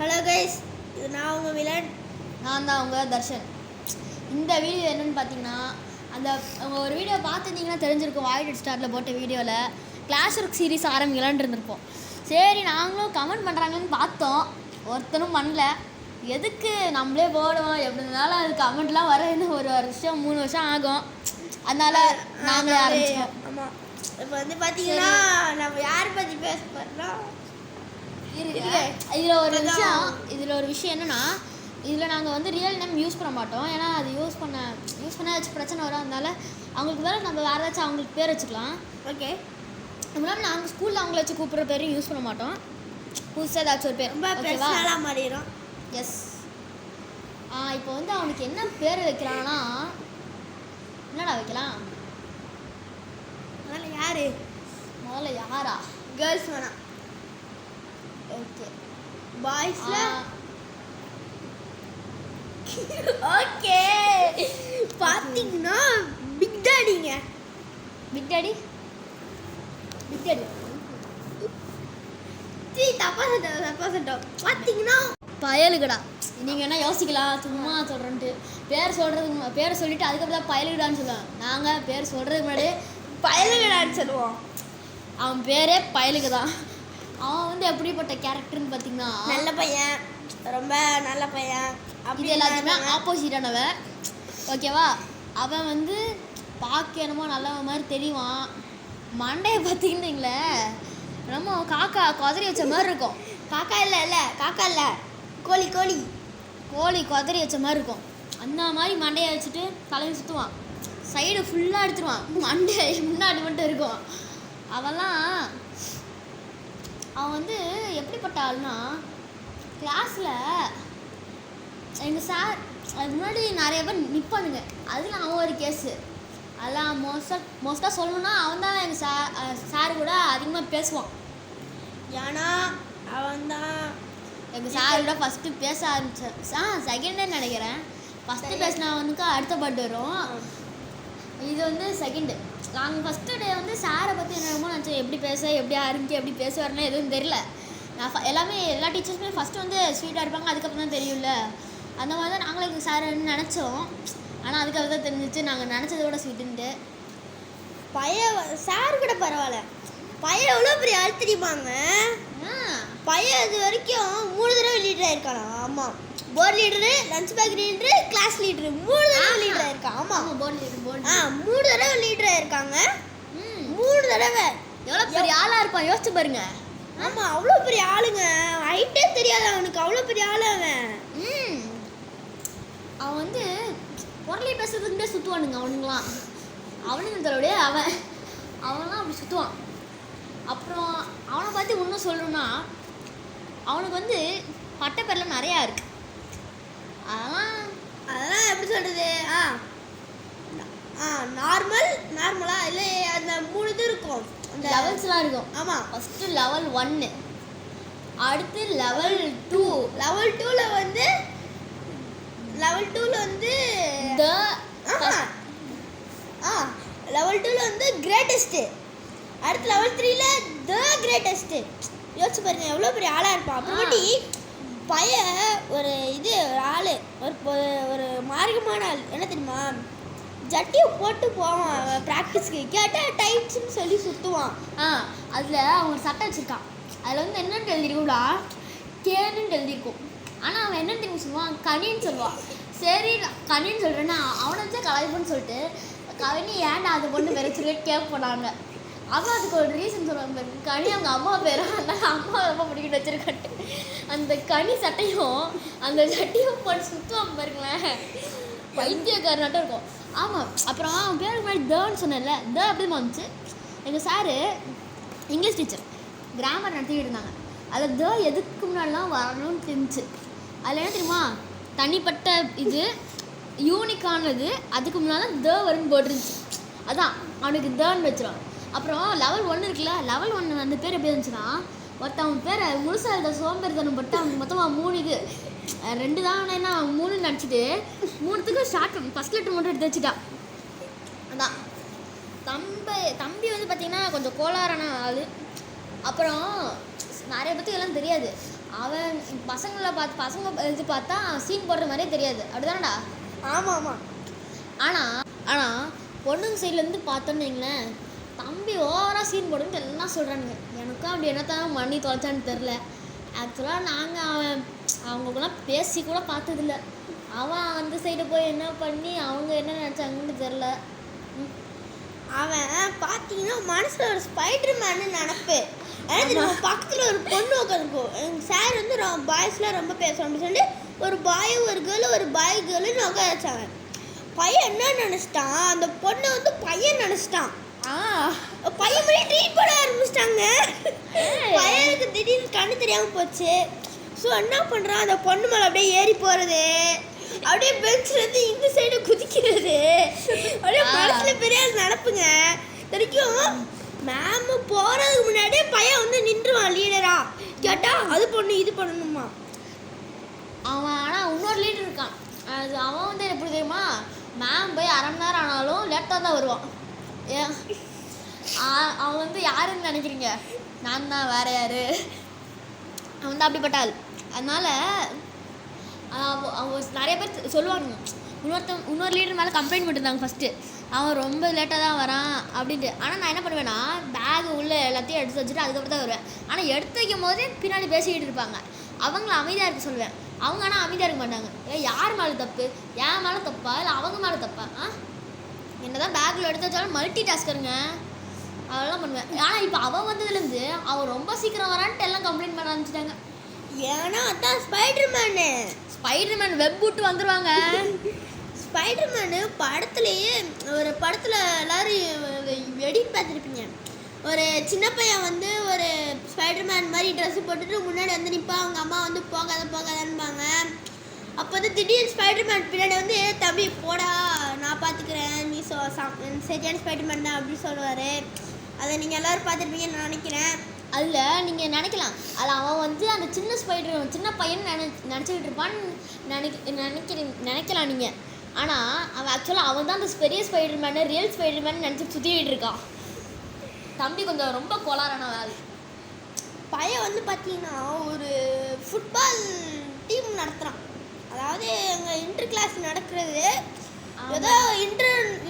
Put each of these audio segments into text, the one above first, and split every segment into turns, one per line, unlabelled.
Hello guys, இது நான் உங்கள் விலன்.
நான் தான் உங்கள் தர்ஷன். இந்த வீடியோ என்னென்னு பார்த்தீங்கன்னா, அந்த ஒரு வீடியோ பார்த்துருந்தீங்கன்னா தெரிஞ்சிருக்கும். வாய்ட் ஸ்டாரில் போட்ட வீடியோவில் கிளாஸ் ஒர்க் சீரீஸ் ஆரம்பிக்கலான் இருந்திருப்போம். சரி, நாங்களும் கமெண்ட் பண்ணுறாங்கன்னு பார்த்தோம், ஒருத்தனும் பண்ணல. எதுக்கு நம்மளே போடுவோம், எப்படி இருந்தாலும் அது கமெண்ட்லாம் வர இன்னும் 1 வருஷம் 3 வருஷம் ஆகும். அதனால் நாங்களே ஆரம்பிச்சோம்.
ஆமாம், இப்போ வந்து பார்த்தீங்கன்னா நம்ம யாரை பற்றி பேச போகிறோம்.
இதில் ஒரு விஷயம் என்னென்னா, இதில் நாங்கள் வந்து ரியல் நேம் யூஸ் பண்ண மாட்டோம். ஏன்னா அது யூஸ் பண்ண ஏதாச்சும் பிரச்சனை வரும். அதனால அவங்களுக்கு வேறு நம்ம வேறு ஏதாச்சும் அவங்களுக்கு பேர் வச்சுக்கலாம்.
ஓகே,
முன்னாடி நாங்கள் ஸ்கூலில் அவங்கள வச்சு கூப்பிட்ற பேரையும் யூஸ் பண்ண மாட்டோம். புதுசாக ஏதாச்சும் ஒரு பேர்
ரொம்ப பெருசாக மாறிடும்.
எஸ். இப்போ வந்து அவனுக்கு என்ன பேர் வைக்கிறான்னா, என்னடா வைக்கலாம்? முதல்ல யாரா?
கேர்ள்ஸ் வேணாம்.
ஓகே,
பாய்ஸில் ஓகே. பார்த்தீங்கன்னா பிக் டாடிங்க.
பிக் டாடி
தப்பா சொல்லிட்டோம். பார்த்தீங்கன்னா
பயலுகடா. நீங்கள் என்ன யோசிக்கலாம், சும்மா சொல்கிறேன்ட்டு பேரை சொல்லிவிட்டு அதுக்கப்புறம் பயலுகடான்னு சொல்லுவேன். நாங்கள் பேர் சொல்கிறதுக்கு முன்னாடி
பயலுகடான்னு சொல்லுவோம்.
அவன் பேரே பயலுக்கு தான். அவன் வந்து எப்படிப்பட்ட கேரக்டர்னு பார்த்தீங்கன்னா,
நல்ல பையன், ரொம்ப நல்ல பையன்.
இது எல்லாத்தையுமே ஆப்போசிட்டானவன். ஓகேவா? அவன் வந்து பார்க்க என்னமோ நல்லவன் மாதிரி தெரியுவான். மண்டையை பார்த்தீங்கன்னீங்களே, நம்ம காக்கா குதறி வச்ச மாதிரி இருக்கும்.
காக்கா இல்லை கோழி
குதறி வச்ச மாதிரி இருக்கும். அந்த மாதிரி மண்டையை வச்சுட்டு தலையை சுற்றுவான். சைடு ஃபுல்லாக எடுத்துருவான். மண்டை முன்னாடி மட்டும் இருக்கும். அவன் வந்து எப்படிப்பட்ட ஆள்னா, கிளாஸில் எங்கள் சார் அது முன்னாடி நிறைய பேர் நிற்பானுங்க. அதில் அவன் ஒரு கேஸு. அதெல்லாம் மோஸ்ட்டாக சொல்லணுன்னா அவன் தான் எங்கள் சார் கூட அதிகமாக பேசுவான்.
ஏன்னா அவன் தான்
எங்கள் சார் கூட ஃபஸ்ட்டு பேச ஆரம்பித்தேன். செகண்டே நினைக்கிறேன். ஃபஸ்ட்டு பேசினவனுக்கு அடுத்த பாட்டு வரும். இது வந்து செகண்டு. நாங்கள் ஃபஸ்ட்டு டே வந்து சாரை பற்றி என்னமோ நினச்சோம். எப்படி பேச, எப்படி ஆரம்பிக்க, எப்படி பேசுவார்னு எதுவும் தெரில. நான் எல்லா டீச்சர்ஸுமே ஃபஸ்ட்டு வந்து ஸ்வீட்டாக இருப்பாங்க, அதுக்கப்புறம் தான் தெரியும்ல. அந்த மாதிரி தான் நாங்களும் எங்கள் சார் நினச்சோம். ஆனால் அதுக்கப்புறம் தான் தெரிஞ்சிச்சு நாங்கள் நினச்சதை விட ஸ்வீட்டுன்ட்டு.
சார் கூட பரவாயில்ல. பையன் எவ்வளோ பெரிய ஆள் தெரியுமாங்க. பையன் இது வரைக்கும் 3 தடவை லீடர் ஆயிருக்கானா. ஆமாம், board leader, lunch bag leader, class leader 3 தடவை லீடர் ஆயிருக்கான். ஆமாம்,
போர்ட் லீடர்
3 தடவை லீடர் ஆயிருக்காங்க. 3 தடவை.
எவ்வளோ பெரிய ஆளாக இருப்பான், யோசிச்சு பாருங்க.
ஆமாம், அவ்வளோ பெரிய ஆளுங்க. ஹைட்டே தெரியாது அவனுக்கு, அவ்வளோ பெரிய ஆளு
அவன் வந்து பொருளை பேசுறதுக்குண்டே சுற்றுவானுங்க அவனுங்களாம். அவனுங்க தரோடைய அவன்லாம் அப்படி சுற்றுவான். அப்புறம் அவனை பற்றி இன்னும் சொல்லணும்னா, அவனுக்கு வந்து பட்டப்பேர்லாம் நிறையா இருக்குது.
அதெல்லாம் எப்படி சொல்கிறது, நார்மலா இல்லை, அந்த 3 இது இருக்கும்,
அந்த லெவல்ஸ்லாம் இருக்கும்.
ஆமாம்,
ஃபஸ்ட்டு லெவல் 1, அடுத்து லெவல் 2.
லெவல் 2ல் வந்து லெவல் 2ல் வந்து கிரேட்டஸ்ட்டு. அடுத்து லெவல் 3ல் த கிரேட்டஸ்ட்டு. யோசிச்சு பாருங்க எவ்வளோ பெரிய ஆளாக இருப்பான். அப்புறமாட்டி பையன் ஒரு ஆள், ஒரு மார்க்கமான ஆள். என்ன தெரியுமா, ஜட்டியை போட்டு போவான் ப்ராக்டிஸ்க்கு. கேட்டால் டைட்ஸ்ன்னு சொல்லி சுற்றுவான்.
அதில் அவன் ஒரு சட்டை வச்சுருக்கான். அதில் வந்து என்னென்னு எழுதிருக்கும்டா, கேனுன்னு எழுதியிருக்கும். ஆனால் அவன் என்னென்னு தெரியும் சொல்லுவான், கனின்னு சொல்லுவான். சரி, கனின்னு சொல்கிறேன்னா அவனை வச்சா கலாய்ப்புன்னு சொல்லிட்டு கனி ஏன்டா அதை பொண்ணு வேறு சொல்லிட்டு கேட்க போனாங்க. அவன் அதுக்கு ஒரு ரீசன் சொல்லுவாங்க. கனி அவங்க அம்மா பேர், அதனால அம்மா ரொம்ப பிடிக்கிட்டு வச்சுருக்காட்டு. அந்த கனி சட்டையும் அந்த சட்டையும் போட்டு சுற்றுவாங்க பாருங்களேன், பைத்தியக்காரனாட்டம் இருக்கும். ஆமாம், அப்புறம் அவன் பேருக்கு முன்னாடி தன்னு சொன்னேன்ல, அப்படி வந்துச்சு. எங்கள் சாரு இங்கிலீஷ் டீச்சர், கிராமர் நடத்திக்கிட்டு இருந்தாங்க. அதில் எதுக்கு முன்னாடிலாம் வரணும்னு தெரிஞ்சு. அதில் என்ன தெரியுமா, தனிப்பட்ட இது யூனிக்கானது, அதுக்கு முன்னால் வரும்னு போட்டுருந்துச்சு. அதான் அவனுக்கு தன்னு வச்சிருவான். அப்புறம் லெவல் 1 இருக்குல்ல, லெவல் 1 அந்த பேர் எப்படி இருந்துச்சுன்னா, ஒருத்தவன் பேரை முழுசாக இருந்த சோம்பேறித்தனம் பட்டு அவனுக்கு மொத்தமாக 3 இது 2 தான் என்ன 3 நினச்சிட்டு 3த்துக்கு ஷார்ட் ஃபஸ்ட் லெட்டர் மட்டும் எடுத்து வச்சுட்டான். அதான் தம்பி வந்து பார்த்திங்கன்னா கொஞ்சம் கோளாறான ஆள். அப்புறம் நிறைய பற்றி எல்லாம் தெரியாது. அவன் பசங்க இது பார்த்தா சீன் போடுற மாதிரியே தெரியாது, அப்படிதானடா?
ஆமாம் ஆமாம்.
ஆனால் பொண்ணுங்க சைட்லேருந்து பார்த்தோன்னு வைங்களேன், தம்பி ஓவராக சீன் போடுன்னு எல்லாம் சொல்கிறானுங்க. எனக்கும் அப்படி என்னத்தான் பண்ணி தொலைச்சான்னு தெரில. ஆக்சுவலாக நாங்கள் அவங்களுக்குலாம் பேசி கூட பார்த்ததில்ல. அவன் அந்த சைடு போய் என்ன பண்ணி அவங்க என்ன நினச்சாங்கன்னு தெரில.
அவன் பார்த்தீங்கன்னா மனசில் ஒரு ஸ்பைடர்மேனு நினப்பு. அதாவது நம்ம பக்கத்தில் ஒரு பொண்ணு உட்காந்துருக்கோம். எங்கள் சார் வந்து பாய்ஸ்லாம் ரொம்ப பேசுவோம் அப்படின்னு சொல்லிட்டு ஒரு பாய் ஒரு கேர்ளு ஒரு பாய் கேர்ளுன்னு உட்கார வச்சாங்க. பையன் என்ன நினச்சிட்டான், அந்த பொண்ணை வந்து பையன் நினச்சிட்டான். பையன் மாதிரி ட்ரீட் பண்ண ஆரம்பிச்சிட்டாங்க. பையனுக்கு திடீர்னு கண்ணு தெரியாமல் போச்சு. ஸோ என்ன பண்ணுறான், அந்த பொண்ணு மேலே அப்படியே ஏறி போகிறது, அப்படியே பெஞ்சிலேருந்து இந்த சைடு குதிக்கிறது, அப்படியே மனசில் பெரிய நடப்புங்க. தெரிக்கும் மேம் போகிறதுக்கு முன்னாடியே பையன் வந்து நின்றுவான் லீடரா. கேட்டால் அது பொண்ணு இது பண்ணணுமா.
அவன் ஆனால் இன்னொரு லீடர் இருக்கான். அது அவன் வந்து எப்படி தெரியுமா, மேம் போய் அரை மணி நேரம் ஆனாலும் லேட்டாக தான் வருவான். அவன் வந்து யாருன்னு நினைக்கிறீங்க? நான் தான், வேறு யார்? அவன் தான் அப்படிப்பட்ட ஆள். அதனால் நிறைய பேர் சொல்லுவாங்க, இன்னொரு லீடர் மேலே கம்ப்ளைண்ட் பண்ணிருந்தாங்க ஃபஸ்ட்டு, அவன் ரொம்ப லேட்டாக தான் வரான் அப்படின்ட்டு. ஆனால் நான் என்ன பண்ணுவேன்னா, பேக் உள்ளே எல்லாத்தையும் எடுத்து வச்சுட்டு அதுக்கப்புறம் தான் வருவேன். ஆனால் எடுத்து வைக்கும் போதே பின்னாடி பேசிக்கிட்டு இருப்பாங்க. அவங்கள அமைதியாக இருக்க சொல்லுவேன். அவங்க ஆனால் அமைதியாக இருக்க மாட்டாங்க. யார் மேலே தப்பு? என் மேலே தப்பா இல்லை அவங்க மேலே தப்பா? என்ன தான் பேக்கில் எடுத்து வச்சாலும் மல்டி டாஸ்கருங்க, அதெல்லாம் பண்ணுவேன். ஆனால் இப்போ அவன் வந்ததுலேருந்து அவன் ரொம்ப சீக்கிரம் வரான்ட்டு எல்லாம் கம்ப்ளைண்ட் பண்ண ஆரம்பிச்சிட்டாங்க.
ஏன்னா அதான் ஸ்பைடர்மேன்
வெப் விட்டு வந்துடுவாங்க.
ஸ்பைடர்மேனு படத்துலேயே ஒரு படத்தில் எல்லோரும் எடிட் பார்த்துருப்பீங்க. ஒரு சின்ன பையன் வந்து ஒரு ஸ்பைடர்மேன் மாதிரி ட்ரெஸ்ஸு போட்டுட்டு முன்னாடி வந்து நிற்பான். அவங்க அம்மா வந்து போகாதன்பாங்க. அப்போ வந்து திடீர்னு ஸ்பைடர்மேன் பின்னாடி வந்து தம்பி போடா நான் பார்த்துக்கிறேன், நீ சரியான ஸ்பைடர்மேன் தான் அப்படின்னு சொல்லுவார். அதை நீங்கள் எல்லோரும் பார்த்துருப்பீங்கன்னு நான் நினைக்கிறேன்.
அதில் நீங்கள் நினைக்கலாம், அதில் அவன் வந்து அந்த சின்ன பையன் நினச்சிக்கிட்டு இருப்பான்னு நினைக்கலாம் நீங்கள். ஆனால் அவன் ஆக்சுவலாக அவன் தான் அந்த பெரிய ஸ்பைடர்மேனு, ரியல் ஸ்பைடர்மேன் நினச்சிட்டு சுற்றிக்கிட்டு இருக்கான். தம்பி கொஞ்சம் ரொம்ப கோளாறான ஆள்.
பையன் வந்து பார்த்தீங்கன்னா ஒரு ஃபுட்பால் டீம் நடத்துகிறான். அதாவது எங்கள் இன்டர் கிளாஸ் நடக்கிறது ஏதோ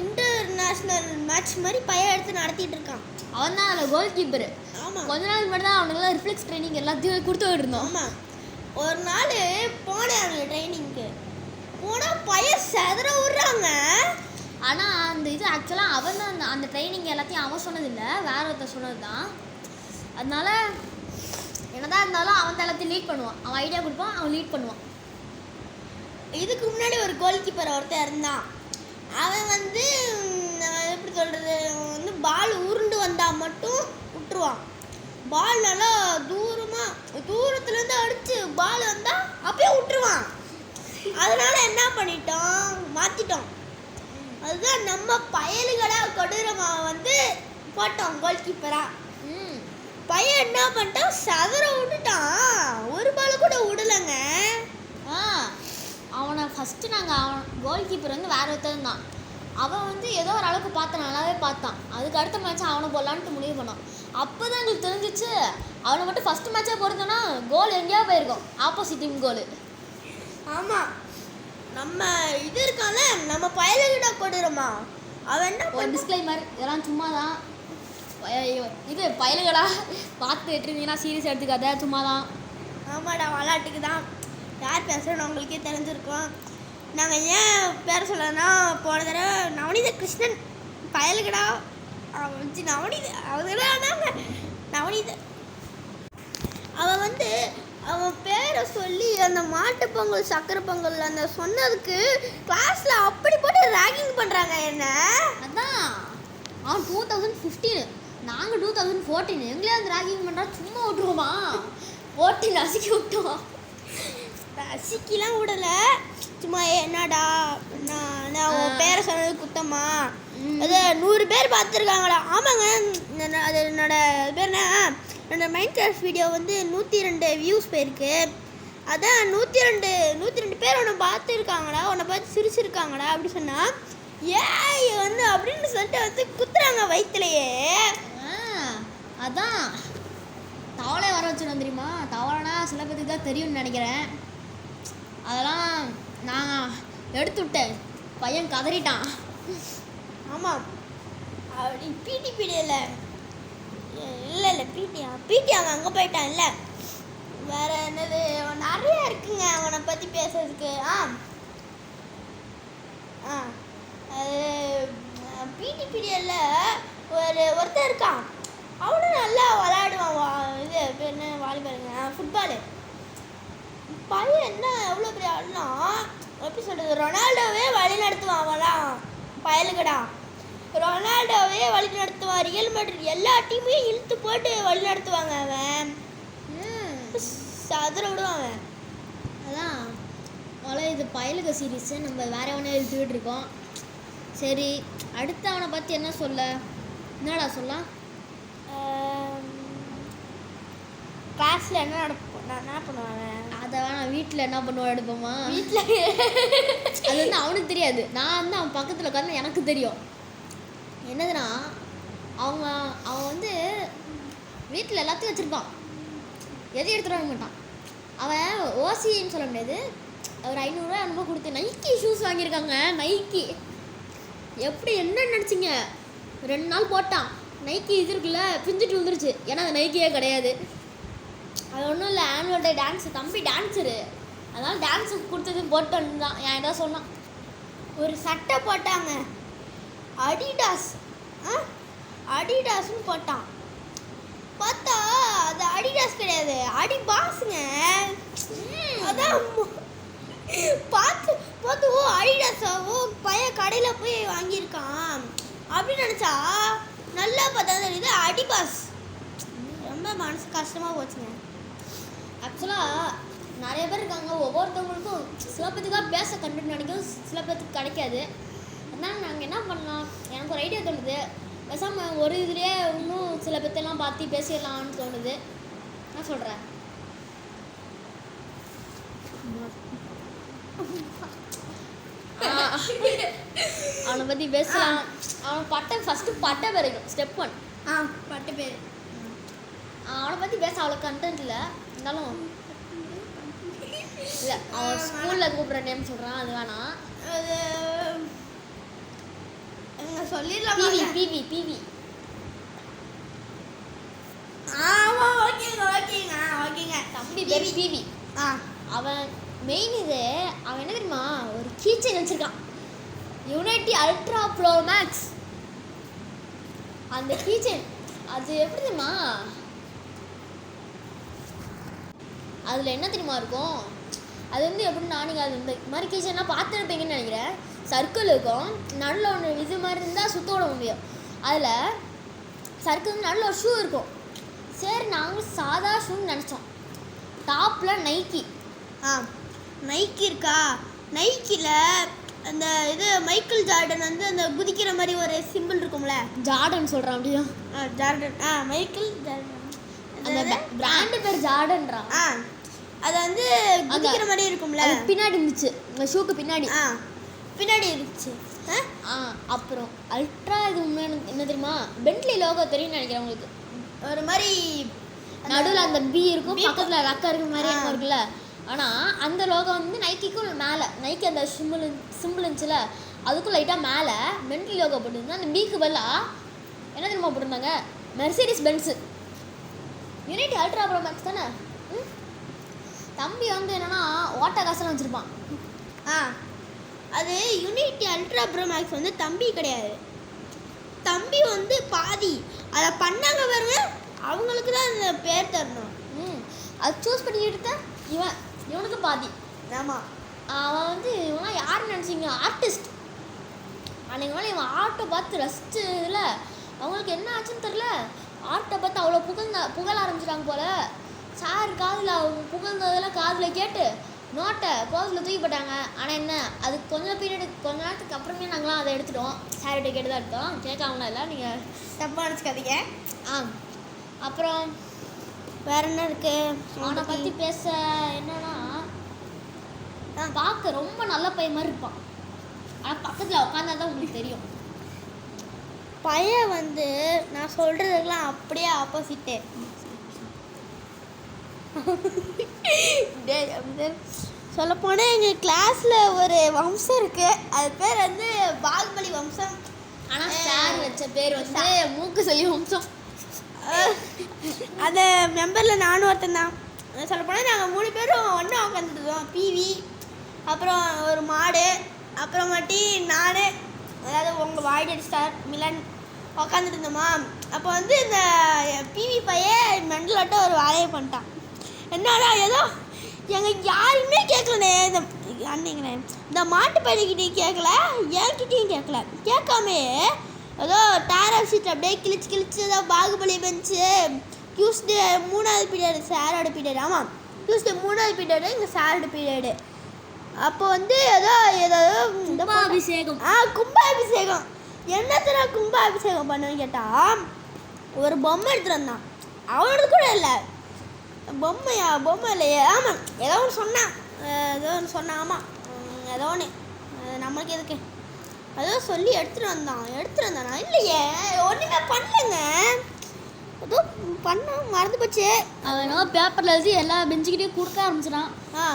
இன்டர்நேஷ்னல் மேட்ச் மாதிரி பையன் எடுத்து நடத்திட்டு இருக்கான்.
அவன் தான் அதில் கோல் கீப்பரு.
ஆமாம்,
கொஞ்ச நாள் முன்னாடி தான் அவனுக்குலாம் ரிஃப்ளெக்ஸ் ட்ரைனிங் எல்லாத்தையும் கொடுத்து இருந்தோம்.
ஆமாம், ஒரு நாள் போனேன் அவங்க ட்ரைனிங்க்கு. போனால் பையன் செதற விட்றாங்க.
ஆனால் அந்த இது ஆக்சுவலாக அவன் தான் அந்த ட்ரைனிங் எல்லாத்தையும் அவன் சொன்னதில்லை, வேற ஒருத்தர் சொன்னது தான். அதனால என்னதான் இருந்தாலும் அவன் எல்லாத்தையும் லீட் பண்ணுவான். அவன் ஐடியா கொடுப்பான், அவன் லீட் பண்ணுவான்.
இதுக்கு முன்னாடி ஒரு கோல் கீப்பர் ஒருத்தர் இருந்தான். அவன் வந்து எப்படி சொல்கிறது, வந்து பால் உருண்டு வந்தால் மட்டும் விட்டுருவான். பால் நல்லா தூரத்துலேருந்து அடித்து பால் வந்தால் அப்பயே விட்டுருவான். அதனால் என்ன பண்ணிட்டோம், மாற்றிட்டோம். அதுதான் நம்ம பயலுகளாக கொடூரமாக வந்து போட்டோம் கோல் கீப்பராக. பையன் என்ன பண்ணிட்டான், சதற விட்டுட்டான், ஒரு பால் கூட விடலைங்க.
அவனை ஃபஸ்ட்டு அவன் கோல் கீப்பர் வந்து வேறு ஒருத்தன் தான். அவன் வந்து ஏதோ ஒரு அளவுக்கு பார்த்தான், நல்லாவே பார்த்தான். அதுக்கு அடுத்த மேட்ச் அவனை போடலான்ட்டு முடிவு பண்ணான். அப்போ தான் எங்களுக்கு தெரிஞ்சிச்சு, அவனை மட்டும் ஃபஸ்ட்டு மேட்சே பொறுத்தோன்னா கோல் எங்கேயா போயிருக்கோம், ஆப்போசிட் டீம் கோல்.
ஆமாம், நம்ம இது இருக்கான்ல நம்ம பயலுகிட்ட கொடுறோமா, அவன் என்ன
ஒரு டிஸ்க்ளைமர், இதெல்லாம் சும்மா தான். இது பயலுகடா பார்த்து எட்டுருந்தீங்கன்னா சீரியஸ் எடுத்துக்காத, சும்மா தான்.
ஆமாடா, விளாட்டுக்கு தான். யார் பேசுகிறோன்னு உங்களுக்கே தெரிஞ்சிருக்கோம். நாங்கள் ஏன் பேர சொல்லனா, போன தடவை நவநீத கிருஷ்ணன் பயலுகடா நவநீத அவன் வந்து அவன் பேரை சொல்லி அந்த மாட்டு பொங்கல் சக்கரை பொங்கல் அந்த சொன்னதுக்கு கிளாஸில் அப்படி போட்டு ரேகிங் பண்ணுறாங்க என்ன.
அதான் அவன் 2015, நாங்கள் 2014. எங்களே அந்த ரேகிங் பண்ணுறா, சும்மா விட்டுருவோமா? ஓட்டி நசுக்கி விட்டோம்.
ரசிக்கலாம் விடலை, சும்மா என்னடா நான் உன் பேரை சொன்னது குத்தமா, அது 100 பேர் பார்த்துருக்காங்களா. ஆமாங்க, அது என்னோட பேர் என்னோட மைண்ட் கிராஃப்ட் வீடியோ வந்து 102 வியூஸ் போயிருக்கு. அதான் 102 பேர் உன்னை பார்த்துருக்காங்களா, உன்னை பார்த்து சிரிச்சிருக்காங்களா அப்படி சொன்னால் ஏய் வந்து அப்படின்னு சொல்லிட்டு வந்து குத்துறாங்க வயிற்றுலையே.
அதான் தவளை வர வச்சுருவோம் தெரியுமா? தவளைனா சில பேருக்கு தான் தெரியும்னு நினைக்கிறேன். அதெல்லாம் நான் எடுத்து விட்டேன். பையன் கதறிட்டான்.
ஆமாம், அப்படி பிடி பீரியடில் இல்லை பிடி அவன் அங்கே போயிட்டான். இல்லை வேறு என்னது நிறையா இருக்குங்க அவனை பற்றி பேசுறதுக்கு. அது பிடி பீரியடில் ஒருத்தன் இருக்கான். அவனும் நல்லா விளையாடுவான். இது பேர் என்ன, வாலிபாலுங்க, ஃபுட்பாலு. பையன் என்ன எவ்வளோ பெரிய ஆளுனா, எப்படி சொல்கிறது, ரொனால்டோவே வழி நடத்துவான். அவன்லாம் பயலுக்கடா, ரொனால்டோவே வழி நடத்துவான். ரியல் மேட்ரிட் எல்லா டீமையும் இழுத்து போட்டு வழி நடத்துவாங்க. அவன் சதுர விடுவான் அவன்.
அதான் இது பயலுக சீரீஸு நம்ம வேற ஒன்று எழுதிக்கிட்டு இருக்கோம். சரி, அடுத்து அவனை பற்றி என்ன சொல்ல? என்னடா சொல்லலாம்?
கிளாஸில் என்ன நடக்கும், நான் என்ன பண்ணுவேன்,
அதை வேணாம். வீட்டில் என்ன பண்ணுவோம் எடுப்போமா?
வீட்டில்
அது வந்து அவனுக்கு தெரியாது. நான் வந்து அவன் பக்கத்தில் உட்காந்து எனக்கு தெரியும். என்னதுன்னா, அவன் வந்து வீட்டில் எல்லாத்தையும் வச்சுருப்பான், எதையும் எடுத்துகிட்டு வர மாட்டான். அவன் ஓசின்னு சொல்ல முடியாது, ஒரு 500 ரூபா என்னமோ கொடுத்து நைக்கி ஷூஸ் வாங்கியிருக்காங்க. நைக்கி எப்படி என்ன நினச்சிங்க? 2 நாள் போட்டான். நைக்கி இது இருக்குல்ல, பிஞ்சிட்டு விழுந்துருச்சு. ஏன்னா அது நைக்கியே கிடையாது. அது ஒன்றும் இல்லை, ஆனுவல் டே டான்ஸு, தம்பி டான்ஸரு, அதனால் டான்ஸுக்கு கொடுத்தது போட்டோன்னு தான் என் ஏதாவது சொன்னான்.
ஒரு சட்டை போட்டாங்க, அடிடாஸ்ன்னு போட்டான். பார்த்தா அது அடிடாஸ் கிடையாது, அடிபாஸுங்க. அதான் பார்த்து ஓ அடிடாஸா, ஓ பையன் கடையில் போய் வாங்கியிருக்கான் அப்படின்னு நினச்சா நல்லா பார்த்தா தெரியுது அடிபாஸ். ரொம்ப மனசு கஷ்டமாக போச்சுங்க.
ஆக்சுவலாக நிறைய பேர் இருக்காங்க, ஒவ்வொருத்தவங்களுக்கும் சில பேருக்கு தான் பேச கண்டுட்டு நினைக்கும், சில பேருக்கு கிடைக்காது. அதனால் நாங்கள் என்ன பண்ணலாம், எனக்கு ஒரு ஐடியா தோணுது. பேசாமல் ஒரு இதுலேயே இன்னும் சில பேர்த்தெல்லாம் பார்த்து பேசிடலான்னு தோணுது. நான் சொல்கிறேன். அவனை பற்றி பேசலாம். அவன் ஃபஸ்ட்டு பட்டை வரைக்கும் ஸ்டெப் 1
பட்டு பேர்.
அவனை பற்றி பேச அவ்வளோ கண்டென்ட் இல்லை, இருந்தாலும் இல்லை அவன் ஸ்கூலில் கூப்பிட்ற நேம் சொல்கிறான், அது வேணாம்.
அது சொல்லிடலாம்.
பிவி.
ஆமாம், ஓகேங்க.
தம்பி பேர் பிவி. அவன் மெயின் இது, அவன் என்ன தெரியுமா, ஒரு கீச்சை வச்சிருக்கான், யுனைட்டி அல்ட்ரா ப்ரோ மேக்ஸ். அந்த கீச்சன் அது எப்படி தெரியுமா, அதில் என்ன தெரியுமா இருக்கும், அது வந்து எப்படின்னா, நீங்கள் அது இந்த மாதிரி கீச்சன்லாம் பார்த்துருப்பீங்கன்னு நினைக்கிறேன். சர்க்கிள் இருக்கும், நடுவில் ஒன்று இது மாதிரி இருந்தால் சுத்த விட முடியும். அதில் சர்க்கிள் நடுவில் ஒரு ஷூ இருக்கும். சரி, நாங்கள் சாதா ஷூன்னு நினச்சோம். டாப்பில் நைக்கி.
நைக்கி இருக்கா, நைக்கியில் அந்த இது மைக்கேல் ஜார்டன் வந்து அந்த குதிக்கிற மாதிரி ஒரு சிம்பிள் இருக்கும்ல,
ஜார்டன் சொல்கிறான் அப்படியா?
ஜார்டன், மைக்கேல் ஜார்டன்,
அந்த பிராண்டு பேர் ஜார்டன்ரா.
அது வந்து குதிக்கிற மாதிரி இருக்கும்ல,
பின்னாடி இருந்துச்சு, இந்த ஷூக்கு பின்னாடி
இருந்துச்சு.
அப்புறம் அல்ட்ரா இது என்ன தெரியுமா, பென்ட்லி லோகோ தெரியும்னு நினைக்கிறேன் உங்களுக்கு.
ஒரு மாதிரி
நடுவில் அந்த பி இருக்கும், பக்கத்தில் ரக்கா இருக்கிற மாதிரி என்ன இருக்குல்ல. ஆனால் அந்த லோகோ வந்து நைக்கிக்கும் மேலே, நைக்கி அந்த சிம்பிள் இருந்துச்சுல, அதுக்கும் லைட்டாக மேலே பென்ட்லி லோகோ போட்டுருந்தா. அந்த பிக்கு பதிலாக என்ன தெரியுமா போட்டிருந்தாங்க, Mercedes Benz. Unity ultra pro max தானே. தம்பி வந்து என்னன்னா ஓட்ட காசெல்லாம் வச்சுருப்பான்.
அது யுனைட்டி அல்ட்ரா ப்ரோ மேக்ஸ் வந்து தம்பி கிடையாது, தம்பி வந்து பாதி. அதை பண்ணாங்க பாருங்க, அவங்களுக்கு தான் அந்த பேர் தரணும்.
அது சூஸ் பண்ணி எடுத்த இவனுக்கு பாதி.
ஆமாம்,
அவன் வந்து இவனா யாருன்னு நினச்சிங்க, ஆர்டிஸ்ட். அன்றைக்கு மேலே இவன் ஆர்ட்டை பார்த்து ரசிச்சு இதில் அவங்களுக்கு என்ன ஆச்சுன்னு தெரில, ஆர்ட்டை பார்த்து அவ்வளோ புகழ ஆரம்பிச்சிட்டாங்க போல். சார் காதில் அவங்க புகழ்ந்ததெல்லாம் காதில் கேட்டு நோட்டை போஸ்டில் தூக்கி போட்டாங்க. ஆனால் என்ன, அது கொஞ்ச நேரத்துக்கு அப்புறமே நாங்களாம் அதை எடுத்துட்டோம். சார்கிட்ட கேட்டு தான் எடுத்தோம், கேட்காமலாம் இல்லை, நீங்கள்
தப்பாக நினச்சிக்காதீங்க.
அப்புறம்
வேற என்ன இருக்கு
அவனை பற்றி பேச, என்னன்னா பார்க்க ரொம்ப நல்ல பையன் மாதிரி இருப்பான், ஆனால் பக்கத்தில் உட்காந்தா தான் உங்களுக்கு தெரியும்.
பையன் வந்து நான் சொல்கிறதுக்கெலாம் அப்படியே ஆப்போசிட்டு. சொல்லப்போனால் எங்கள் கிளாஸில் ஒரு வம்சம் இருக்குது, அது பேர் வந்து பாகுபலி வம்சம்.
ஆனால் சார் வச்ச பேர் வந்து மூக்கு சொல்லி வம்சம்.
அந்த மெம்பரில் நானும் ஒருத்தன் தான். சொல்லப்போனால் நாங்கள் 3 பேரும் ஒன்றா உட்காந்துருந்தோம். பிவி, அப்புறம் ஒரு மாடு, அப்புறமாட்டி நான், அதாவது உங்கள் வாய்டட் ஸ்டார் மிலன் உக்காந்துட்டு இருந்தோமா. அப்போ வந்து இந்த பிவி பையன் மெண்டலாட்ட ஒரு வேலையை பண்ணிட்டான். என்னடா ஏதோ எங்கள் யாருமே கேட்கலண்ணே, இந்த அன்னைங்கண்ணே இந்த மாட்டு பையன்கிட்டையும் கேட்கல, என்கிட்டையும் கேட்கல. கேட்காமே ஏதோ டேரா சீட் அப்படியே கிழிச்சு ஏதோ பாகுபலி பெஞ்சு டியூஸ்டே 3வது பீரியடு சாரோட பீரியட். ஆமாம், டியூஸ்டே 3வது பீரியடு எங்கள் சாரோட பீரியடு. அப்போ வந்து ஏதோ
கும்பாபிஷேகம்.
கும்பாபிஷேகம். என்னத்தடா கும்பாபிஷேகம் பண்ணுன்னு கேட்டால் ஒரு பொம்மை எடுத்துகிட்டு வந்தான். அவனோட கூட இல்லை, பொம்மை இல்லையே. ஆமாம், ஏதோ ஒன்று சொன்னான். ஆமாம், ஏதோ ஒன்று நம்மளுக்கு எதுக்கு ஏதோ சொல்லி எடுத்துகிட்டு வந்தானா இல்லையே, ஒன்றுமே பண்ணலைங்க. ஏதோ பண்ண மறந்து போச்சு.
அவனோ பேப்பரில் எழுதி எல்லா பெஞ்சுக்கிட்டையும் கொடுக்க ஆரம்பிச்சிடான்.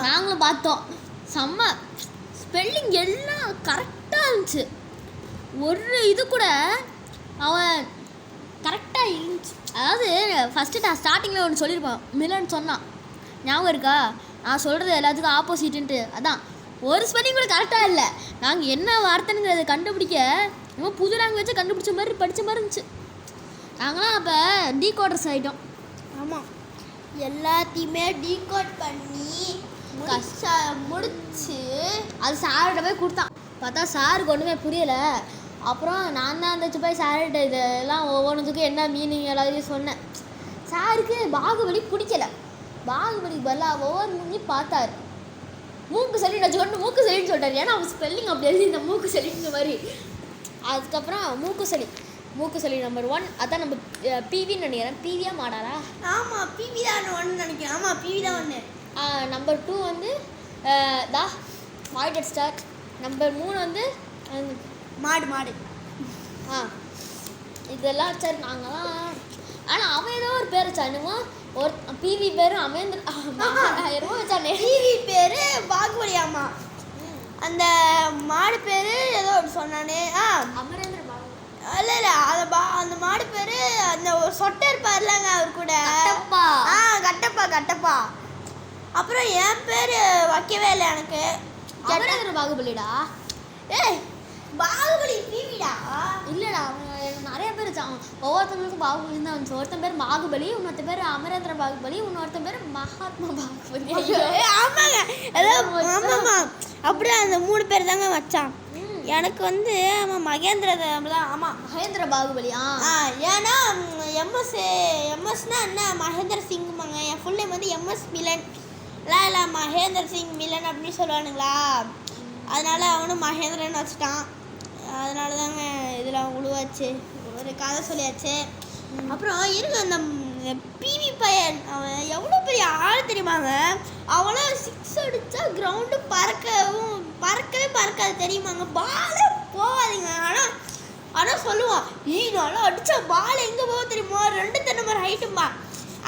நாங்களும் பார்த்தோம். செம்ம ஸ்பெல்லிங் எல்லாம் கரெக்டாக இருந்துச்சு. ஒரு இது கூட அவன் கரெக்டாக இருந்துச்சு. அதாவது ஃபஸ்ட்டு நான் ஸ்டார்டிங்கில் ஒன்று சொல்லியிருப்பான், மிலன் சொன்னான், ஞாபகம் இருக்கா? நான் சொல்கிறது எல்லாத்துக்கும் ஆப்போசிட்டுன்ட்டு. அதான் ஒரு ஸ்பெல்லிங் கூட கரெக்டாக இல்லை. நாங்கள் என்ன வார்த்தைங்கிறத கண்டுபிடிக்க இன்னும் புது லாங்குவேஜை கண்டுபிடிச்ச மாதிரி படித்த மாதிரி இருந்துச்சு. நாங்களாம் அப்போ டீகோடர்ஸ் ஆகிட்டோம்.
ஆமாம், எல்லாத்தையுமே டீகோட் பண்ணி முடிச்சு
அது சார்கிட்ட போய் கொடுத்தான். பார்த்தா சாருக்கு ஒன்றுமே புரியலை. அப்புறம் நான் தான் வந்துச்சு போய் சார்கிட்ட இதெல்லாம் ஒவ்வொன்றுத்துக்கும் என்ன மீனிங் எல்லாத்தையும் சொன்னேன். சாருக்கு பாகுபலி பிடிக்கலை. பாகுபலிக்கு பதிலாக ஒவ்வொரு மூஞ்சியும் பார்த்தாரு. மூக்கு சளின்னு வச்சுக்கொண்டு மூக்கு சளின்னு சொல்லிட்டார். ஏன்னா அவன் ஸ்பெல்லிங் அப்படி எழுதி இந்த மூக்கு சளிங்கிற மாதிரி. அதுக்கப்புறம் மூக்கு சளி நம்பர் 1. அதான் நம்ம பிவின்னு நினைக்கிறேன். பிவியா மாடாரா?
ஆமாம், பிவி தான் 1 நினைக்கிறேன். ஆமாம், பிவி தான் 1.
நம்பர் 2 வந்து வாய்டட் ஸ்டார். நம்பர் 3 வந்து
மாடு.
இதெல்லாம் சரி நாங்களாம். ஆனால் அவன் ஏதோ ஒரு பேர் வச்சானுமோ, ஒரு பிவி பேர் அமேந்திர வச்சானே.
பிவி பேர் பாகுபலி. ஆமாம், அந்த மாடு பேர் ஏதோ ஒரு சொன்னானே.
அமரேந்திர பாகுபலி
இல்லை அந்த மாடு பேர் அந்த ஒரு சொட்டை இருப்பார்லங்க அவர் கூட, கட்டப்பா. அப்புறம் என் பேர் வைக்கவே இல்லை எனக்கு.
அமரேந்திர பாகுபலிடா.
ஏய், பாகுபலி பிவிடா.
இல்லைடா, அவன் நிறைய பேர் வச்சான். ஒவ்வொருத்தவங்களுக்கும் பாகுபலி தான் வந்துச்சு. ஒருத்தன் பேர் பாகுபலி, இன்னொருத்த பேர் அமரேந்திர பாகுபலி, இன்னொருத்தன் பேர் மகாத்மா பாகுபலி.
ஆமாங்க, ஆமாம்மா, அப்படியே அந்த 3 பேர் தாங்க வச்சான். எனக்கு வந்து மகேந்திர தான். ஆமாம்,
மகேந்திர பாகுபலி.
ஏன்னா எம்எஸ்னா என்ன, மகேந்திர சிங்குமாங்க. என் ஃபுல் நேம் வந்து எம்எஸ் மிலன். இல்லை மகேந்திர சிங் மிலன் அப்படின்னு சொல்லுவானுங்களா, அதனால அவனும் மகேந்திரன்னு வச்சுட்டான். அதனால தாங்க இதெல்லாம் உழுவாச்சு, ஒரு கதை சொல்லியாச்சு. அப்புறம் இருங்க, அந்த பிவி பையன் அவன் எவ்வளோ பெரிய ஆள் தெரியுமாங்க. அவளாம் 6 அடித்தா கிரவுண்டு பறக்கவே பறக்காது தெரியுமாங்க. பாலே போகாதீங்க. ஆனால் சொல்லுவான், நானும் அடித்தா பால் எங்கே போக தெரியுமா, 2 நம்பர் ஹைட்டும்பா.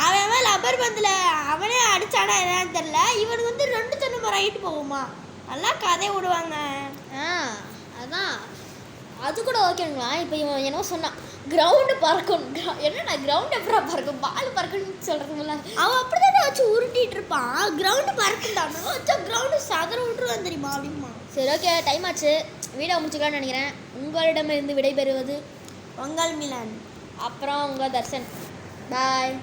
அவன் மேலே லப்பர் பந்தில் அவனே அடித்தானா என்னன்னு தெரில, இவனுக்கு வந்து 2 நம்பர் ஹைட்டு போகுமா. நல்லா கதை விடுவாங்க.
அதான் அது கூட ஓகேங்களா. இப்போ இவன் என்னவோ சொன்னான், கிரவுண்டு பறக்கணும். என்னண்ணா கிரவுண்டு எப்படா பறக்கும், பால் பறக்கணும்னு சொல்கிறதுல
அவன் அப்படி தானே வச்சு உருட்டிகிட்டு இருப்பான். கிரவுண்டு பறக்குண்டானோ வச்சா கிரவுண்டு சதற விட்டுருவான் தெரியுமா அப்படிமா.
சரி, ஓகே, டைம் ஆச்சு, வீடியோ முடிச்சுக்கலான்னு நினைக்கிறேன். உங்களிடமிருந்து விடைபெறுவது
உங்கள் மிலன்,
அப்புறம் உங்கள் தர்ஷன். பாய்.